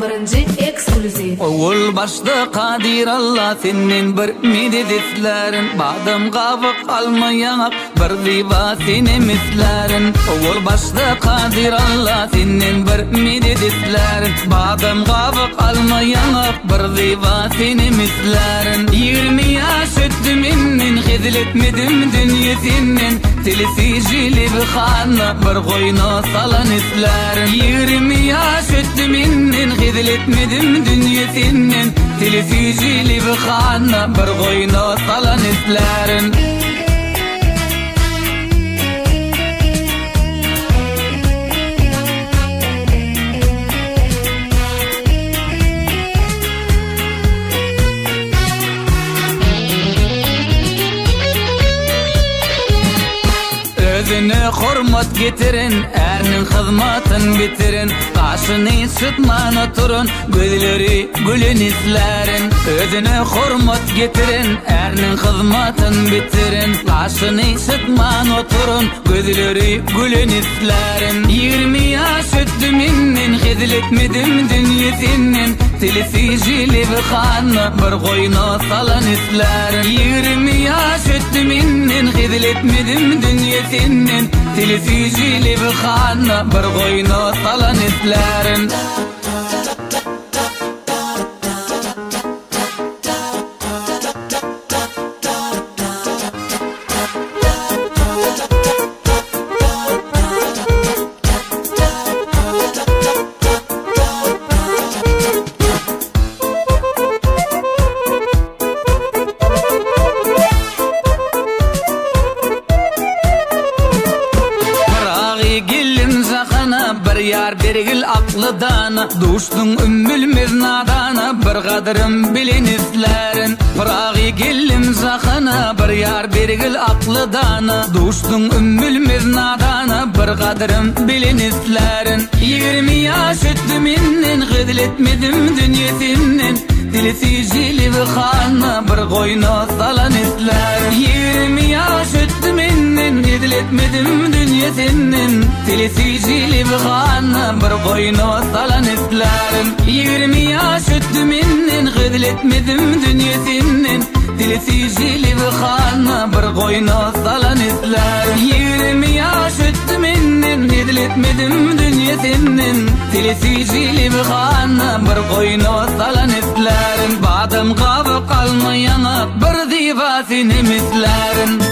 birinci ekskluziv. Ol başda Kadir Allah senin bir mededetlerin, badam gavık almayan bir diva seni mislerin. Ol başda Kadir Allah senin bir mededetlerin, badam gavık almayan bir diva seni mislerin. 20 yaş öttüm innen hizletmedim dünya senin, telesijili bir xana bir koyna salan islerin. 20 yaş öttüm innen hizletmedim dünya senin, telesijili bir xana bir koyna salan islerin. Özüne hurmat getirin, ernin hizmatın bitirin, kaşını sıtman oturun, gözleri gülün izlerin. Özüne hurmat getirin, ernin hizmatın bitirin, kaşını sıtman oturun, gözleri gülün izlerin. 20 yaş öttüm innen hizletmedim dünya senin, telesijili bir xana bir koyna salan izlerin. 20 yaş öttüm innen hizletmedim dünya senin, telesijili bir xana bir koyna salan izlerin. Bir yar bergil aklı dana, duşdun ümmülmez nadana, bir kadırım bilin izlerin. Pıraği gillim zakana, bir yar bergil aklı dana, duşdun ümmülmez nadana, bir kadırım bilin izlerin. 20 yaş öttüm innen hizletmedim dünya senin, telesijili bir xana bir koyna salan izlerin. 20 yaş öttüm innen hizletmedim dünya senin, telesijili bir xana bir koyna salan izlerin. 20 yaş öttüm innen hizletmedim dünya senin, telesijili bir xana bir koyna salan izlerin. 20 yaş öttüm innen hizletmedim dünya senin, telesijili bir xana bir koyna salan izlerin. Badam gavık almayana bir diva seni mislerin.